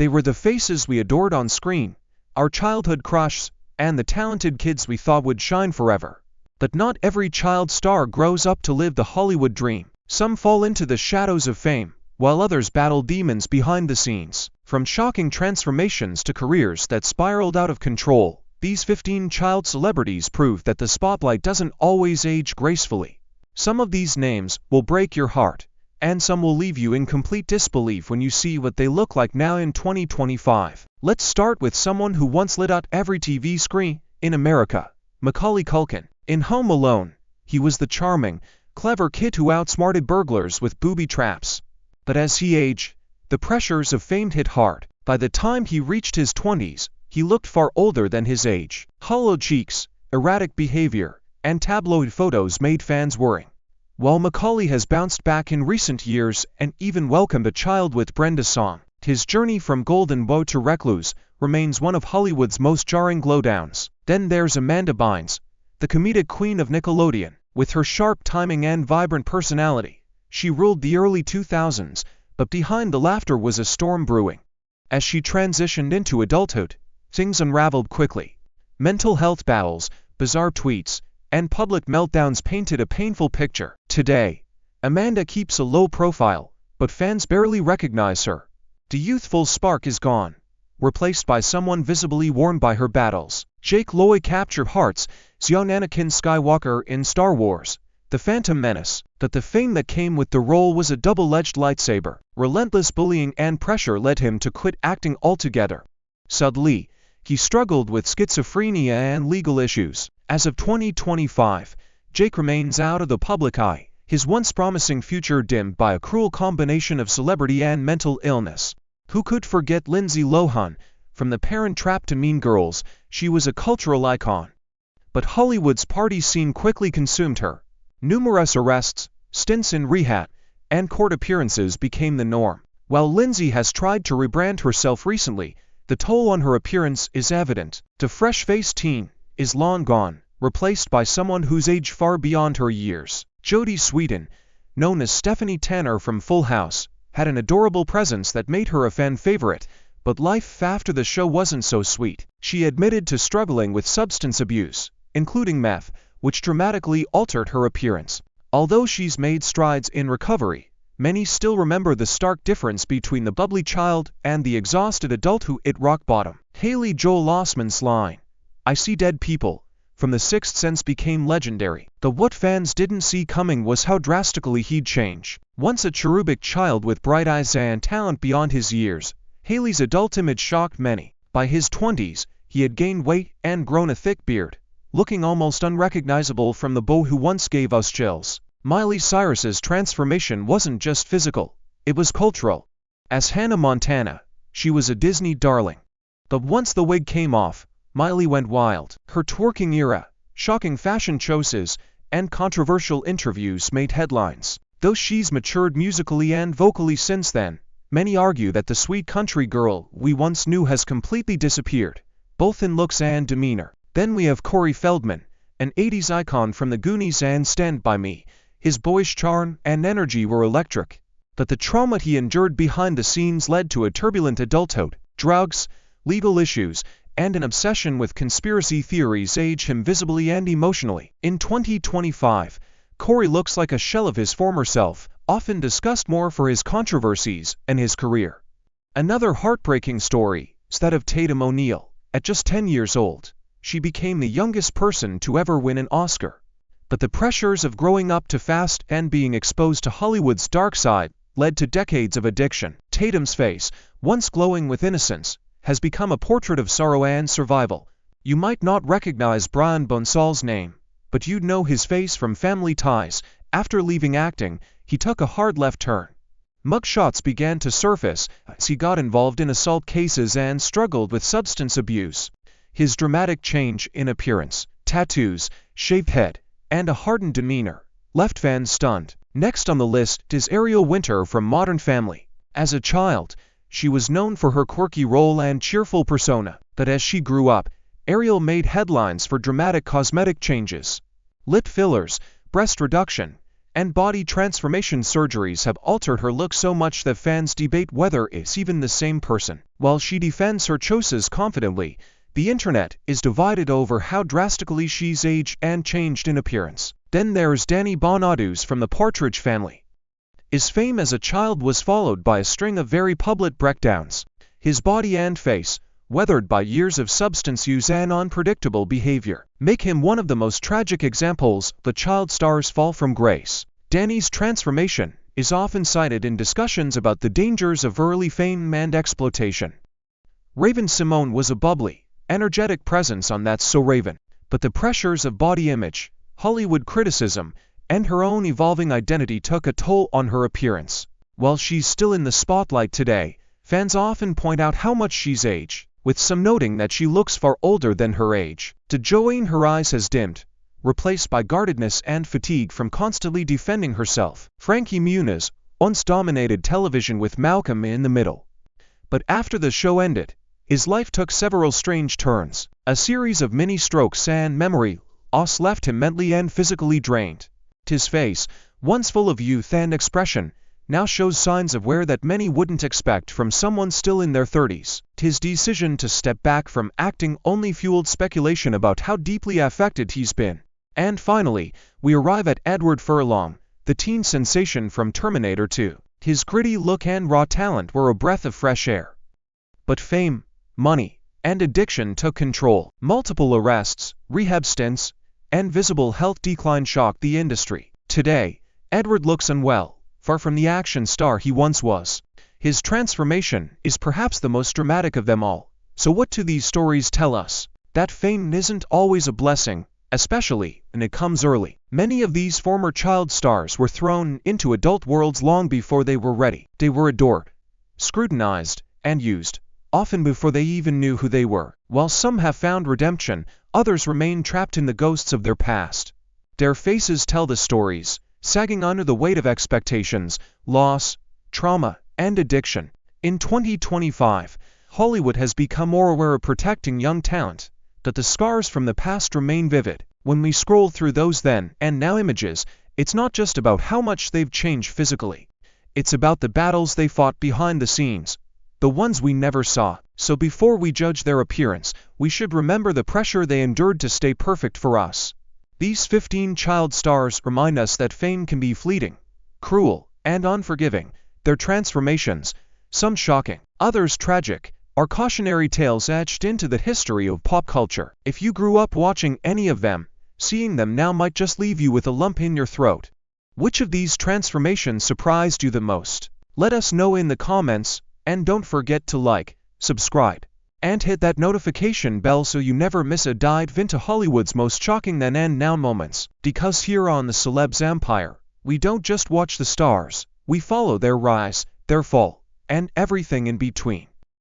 They were the faces we adored on screen, our childhood crushes, and the talented kids we thought would shine forever. But not every child star grows up to live the Hollywood dream. Some fall into the shadows of fame, while others battle demons behind the scenes. From shocking transformations to careers that spiraled out of control, these 15 child celebrities prove that the spotlight doesn't always age gracefully. Some of these names will break your heart, and some will leave you in complete disbelief when you see what they look like now in 2025. Let's start with someone who once lit up every TV screen in America, Macaulay Culkin. In Home Alone, he was the charming, clever kid who outsmarted burglars with booby traps. But as he aged, the pressures of fame hit hard. By the time he reached his 20s, he looked far older than his age. Hollow cheeks, erratic behavior, and tabloid photos made fans worry. While Macaulay has bounced back in recent years and even welcomed a child with Brenda Song, his journey from golden beau to recluse remains one of Hollywood's most jarring glowdowns. Then there's Amanda Bynes, the comedic queen of Nickelodeon. With her sharp timing and vibrant personality, she ruled the early 2000s, but behind the laughter was a storm brewing. As she transitioned into adulthood, things unraveled quickly. Mental health battles, bizarre tweets, and public meltdowns painted a painful picture. Today, Amanda keeps a low profile, but fans barely recognize her. The youthful spark is gone, replaced by someone visibly worn by her battles. Jake Lloyd captured hearts as young Anakin Skywalker in Star Wars: The Phantom Menace. But the fame that came with the role was a double-edged lightsaber. Relentless bullying and pressure led him to quit acting altogether. Sadly, he struggled with schizophrenia and legal issues. As of 2025, Jake remains out of the public eye, his once promising future dimmed by a cruel combination of celebrity and mental illness. Who could forget Lindsay Lohan? From The Parent Trap to Mean Girls, she was a cultural icon. But Hollywood's party scene quickly consumed her. Numerous arrests, stints in rehab, and court appearances became the norm. While Lindsay has tried to rebrand herself recently, the toll on her appearance is evident. The fresh-faced teen is long gone, replaced by someone who's aged far beyond her years. Jodie Sweetin, known as Stephanie Tanner from Full House, had an adorable presence that made her a fan favorite, but life after the show wasn't so sweet. She admitted to struggling with substance abuse, including meth, which dramatically altered her appearance. Although she's made strides in recovery, many still remember the stark difference between the bubbly child and the exhausted adult who hit rock bottom. Haley Joel Osment's line, "I see dead people," from The Sixth Sense became legendary. What fans didn't see coming was how drastically he'd change. Once a cherubic child with bright eyes and talent beyond his years, Haley's adult image shocked many. By his 20s, he had gained weight and grown a thick beard, looking almost unrecognizable from the beau who once gave us chills. Miley Cyrus's transformation wasn't just physical, it was cultural. As Hannah Montana, she was a Disney darling. But once the wig came off, Miley went wild. Her twerking era, shocking fashion choices, and controversial interviews made headlines. Though she's matured musically and vocally since then, many argue that the sweet country girl we once knew has completely disappeared, both in looks and demeanor. Then we have Corey Feldman, an 80s icon from The Goonies and Stand By Me. His boyish charm and energy were electric. But the trauma he endured behind the scenes led to a turbulent adulthood. Drugs, legal issues, and an obsession with conspiracy theories age him visibly and emotionally. In 2025, Corey looks like a shell of his former self, often discussed more for his controversies and his career. Another heartbreaking story is that of Tatum O'Neal. At just 10 years old, she became the youngest person to ever win an Oscar. But the pressures of growing up too fast and being exposed to Hollywood's dark side led to decades of addiction. Tatum's face, once glowing with innocence, has become a portrait of sorrow and survival. You might not recognize Brian Bonsal's name, but you'd know his face from Family Ties. After leaving acting, he took a hard left turn. Mugshots began to surface as he got involved in assault cases and struggled with substance abuse. His dramatic change in appearance, tattoos, shaved head, and a hardened demeanor left fans stunned. Next on the list is Ariel Winter from Modern Family. As a child, she was known for her quirky role and cheerful persona, but as she grew up, Ariel made headlines for dramatic cosmetic changes. Lip fillers, breast reduction, and body transformation surgeries have altered her look so much that fans debate whether it's even the same person. While she defends her choices confidently, the internet is divided over how drastically she's aged and changed in appearance. Then there's Danny Bonaduce from the Partridge Family. His fame as a child was followed by a string of very public breakdowns. His body and face, weathered by years of substance use and unpredictable behavior, make him one of the most tragic examples the child star's fall from grace. Danny's transformation is often cited in discussions about the dangers of early fame and exploitation. Raven-Symoné was a bubbly, energetic presence on That's So Raven, but the pressures of body image, Hollywood criticism, and her own evolving identity took a toll on her appearance. While she's still in the spotlight today, fans often point out how much she's aged, with some noting that she looks far older than her age. To Joanne, her eyes has dimmed, replaced by guardedness and fatigue from constantly defending herself. Frankie Muniz once dominated television with Malcolm in the Middle. But after the show ended, his life took several strange turns. A series of mini-strokes and memory loss left him mentally and physically drained. His face, once full of youth and expression, now shows signs of wear that many wouldn't expect from someone still in their 30s. His decision to step back from acting only fueled speculation about how deeply affected he's been. And finally, we arrive at Edward Furlong, the teen sensation from Terminator 2. His gritty look and raw talent were a breath of fresh air. But fame, money, and addiction took control. Multiple arrests, rehab stints, and visible health decline shocked the industry. Today, Edward looks unwell, far from the action star he once was. His transformation is perhaps the most dramatic of them all. So what do these stories tell us? That fame isn't always a blessing, especially when it comes early. Many of these former child stars were thrown into adult worlds long before they were ready. They were adored, scrutinized, and used, often before they even knew who they were. While some have found redemption, others remain trapped in the ghosts of their past. Their faces tell the stories, sagging under the weight of expectations, loss, trauma, and addiction. In 2025, Hollywood has become more aware of protecting young talent, but the scars from the past remain vivid. When we scroll through those then and now images, it's not just about how much they've changed physically. It's about the battles they fought behind the scenes, the ones we never saw. So before we judge their appearance, we should remember the pressure they endured to stay perfect for us. These 15 child stars remind us that fame can be fleeting, cruel, and unforgiving. Their transformations, some shocking, others tragic, are cautionary tales etched into the history of pop culture. If you grew up watching any of them, seeing them now might just leave you with a lump in your throat. Which of these transformations surprised you the most? Let us know in the comments, and don't forget to like, subscribe, and hit that notification bell so you never miss a dive into Hollywood's most shocking then and now moments. Because here on the Celebs Empire, we don't just watch the stars, we follow their rise, their fall, and everything in between.